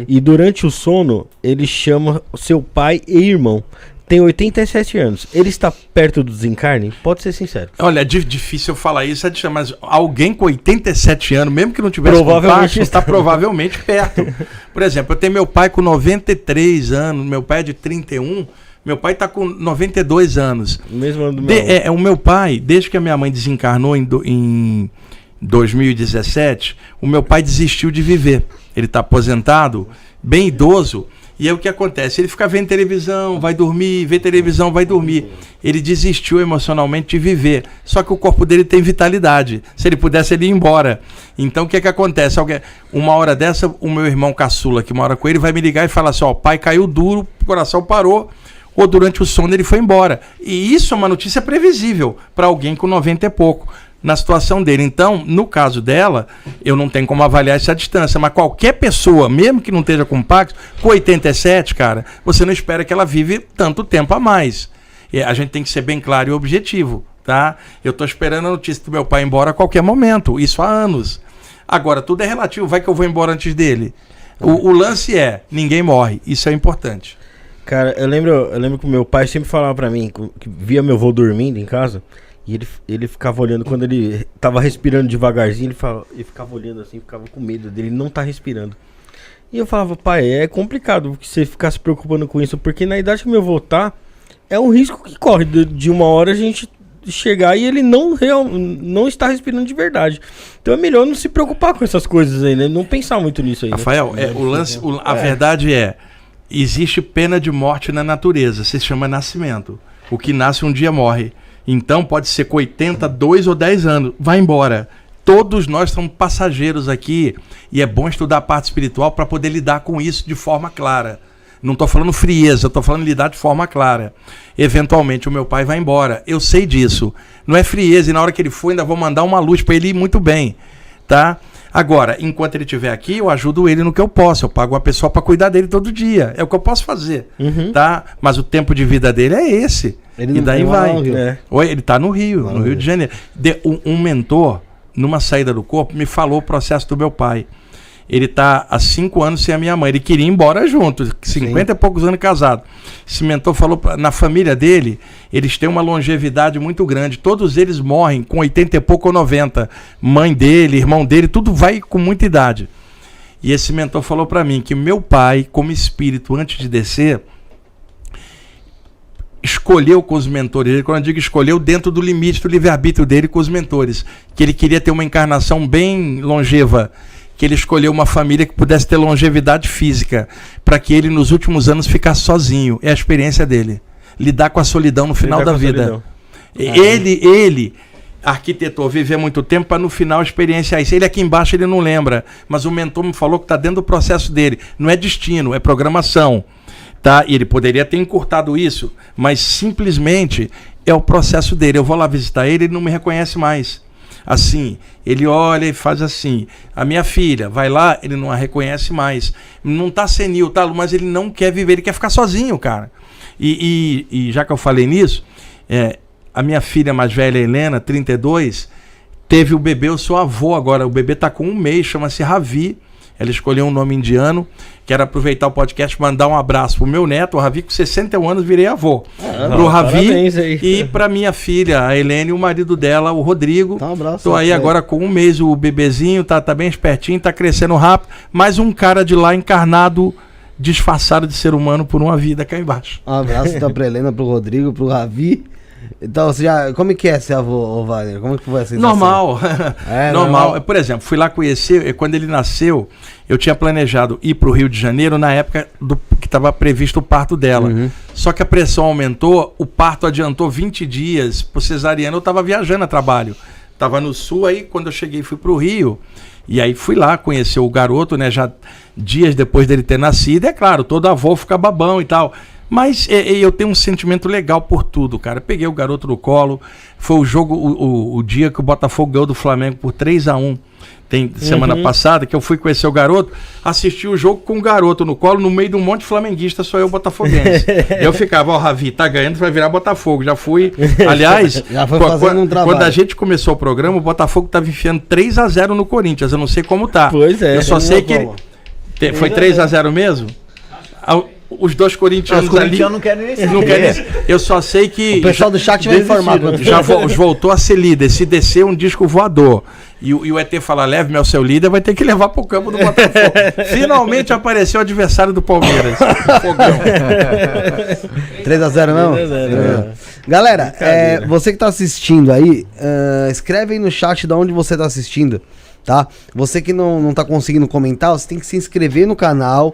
E durante o sono, ele chama seu pai e irmão. Tem 87 anos. Ele está perto do desencarne? Pode ser sincero. Olha, é difícil eu falar isso, mas alguém com 87 anos, mesmo que não tivesse provavelmente está provavelmente perto. Por exemplo, eu tenho meu pai com 93 anos, meu pai é de 31, meu pai está com 92 anos. Mesmo ano do meu o meu pai, desde que a minha mãe desencarnou em 2017, o meu pai desistiu de viver. Ele está aposentado, bem idoso. E aí o que acontece? Ele fica vendo televisão, vai dormir, vê televisão, vai dormir. Ele desistiu emocionalmente de viver. Só que o corpo dele tem vitalidade. Se ele pudesse, ele ia embora. Então o que acontece? Uma hora dessa, o meu irmão caçula, que mora com ele, vai me ligar e falar assim, ó, o pai caiu duro, o coração parou, ou durante o sono ele foi embora. E isso é uma notícia previsível para alguém com 90 e pouco. Na situação dele. Então, no caso dela, eu não tenho como avaliar essa distância, mas qualquer pessoa, mesmo que não esteja com Pax, com 87, cara, você não espera que ela vive tanto tempo a mais. E a gente tem que ser bem claro e objetivo, tá? Eu tô esperando a notícia do meu pai ir embora a qualquer momento, isso há anos. Agora, tudo é relativo, vai que eu vou embora antes dele. O lance é, ninguém morre, isso é importante. Cara, eu lembro que o meu pai sempre falava pra mim, que via meu avô dormindo em casa, e ele ficava olhando, quando ele tava respirando devagarzinho, ele ficava olhando assim, ficava com medo dele não tá respirando. E eu falava, pai, é complicado você ficar se preocupando com isso, porque na idade que meu avô tá, é um risco que corre de uma hora a gente chegar e ele não está respirando de verdade. Então é melhor não se preocupar com essas coisas aí, né? Não pensar muito nisso aí. Rafael, né? A verdade é, existe pena de morte na natureza, se chama nascimento. O que nasce um dia morre. Então pode ser com 80, 2 ou 10 anos. Vai embora. Todos nós somos passageiros aqui e é bom estudar a parte espiritual para poder lidar com isso de forma clara. Não estou falando frieza, estou falando lidar de forma clara. Eventualmente o meu pai vai embora. Eu sei disso. Não é frieza e na hora que ele for ainda vou mandar uma luz para ele ir muito bem. Tá? Agora, enquanto ele estiver aqui, eu ajudo ele no que eu posso. Eu pago uma pessoa para cuidar dele todo dia. É o que eu posso fazer. Tá? Mas o tempo de vida dele é esse. Ele e daí vai. Ele está no Rio, Não, no Rio de Janeiro. Um mentor, numa saída do corpo, me falou o processo do meu pai. Ele está há 5 anos sem a minha mãe. Ele queria ir embora junto, 50 e poucos anos casado. Esse mentor falou, na família dele, eles têm uma longevidade muito grande. Todos eles morrem com 80 e pouco ou 90. Mãe dele, irmão dele, tudo vai com muita idade. E esse mentor falou para mim que meu pai, como espírito, antes de descer, escolheu com os mentores dele, quando eu digo escolheu, dentro do limite do livre-arbítrio dele com os mentores, que ele queria ter uma encarnação bem longeva, que ele escolheu uma família que pudesse ter longevidade física, para que ele nos últimos anos ficasse sozinho. É a experiência dele, lidar com a solidão no final da vida. Ele arquitetou, viver muito tempo para no final a experiência é isso. Ele aqui embaixo ele não lembra, mas o mentor me falou que está dentro do processo dele, não é destino, é programação. Tá? E ele poderia ter encurtado isso, mas simplesmente é o processo dele. Eu vou lá visitar ele, ele não me reconhece mais. Assim, ele olha e faz assim. A minha filha vai lá, ele não a reconhece mais. Não está senil, tá? Mas ele não quer viver, ele quer ficar sozinho, cara. E já que eu falei nisso, a minha filha mais velha, Helena, 32, teve o bebê, eu sou avô agora. O bebê está com 1 mês, chama-se Ravi. Ela escolheu um nome indiano. Quero aproveitar o podcast e mandar um abraço pro meu neto, o Ravi, com 61 anos, virei avô. Pro Ravi e pra minha filha, a Helene, e o marido dela, o Rodrigo. Tá, um abraço. Tô aí agora com 1 mês, o bebezinho, tá bem espertinho, tá crescendo rápido. Mais um cara de lá encarnado, disfarçado de ser humano por uma vida cá embaixo. Um abraço então pra Helena, pro Rodrigo, pro Ravi. Então, como é que é ser avô, Wagner? Como é que foi essa sensação? Normal. Normal. Por exemplo, fui lá conhecer, quando ele nasceu, eu tinha planejado ir para o Rio de Janeiro na época que estava previsto o parto dela. Só que a pressão aumentou, o parto adiantou 20 dias, por cesariana eu estava viajando a trabalho. Estava no sul, aí quando eu cheguei fui para o Rio, e aí fui lá conhecer o garoto, né, já dias depois dele ter nascido. É claro, todo avô fica babão e tal. Mas eu tenho um sentimento legal por tudo, cara. Peguei o garoto no colo. Foi o jogo, o dia que o Botafogo ganhou do Flamengo por 3-1. Semana passada, que eu fui conhecer o garoto, assisti o jogo com o garoto no colo, no meio de um monte de flamenguista, sou eu botafoguense. Eu ficava, Ravi, tá ganhando, vai virar Botafogo. Já fui, aliás, já foi fazendo um trabalho. Quando a gente começou o programa, o Botafogo tava enfiando 3-0 no Corinthians. Eu não sei como tá. Pois é. Eu só sei que Foi 3-0 mesmo? Os dois corintianos Os corintianos não querem nem saber. Não querem. Eu só sei que O pessoal do chat vai informar. já voltou a ser líder. Se descer um disco voador e o ET falar, leve-me ao seu líder, vai ter que levar pro campo do Botafogo. Finalmente apareceu o adversário do Palmeiras. Fogão. 3-0 não? 3-0. Galera, você que tá assistindo aí, escreve aí no chat de onde você tá assistindo, tá? Você que não tá conseguindo comentar, você tem que se inscrever no canal.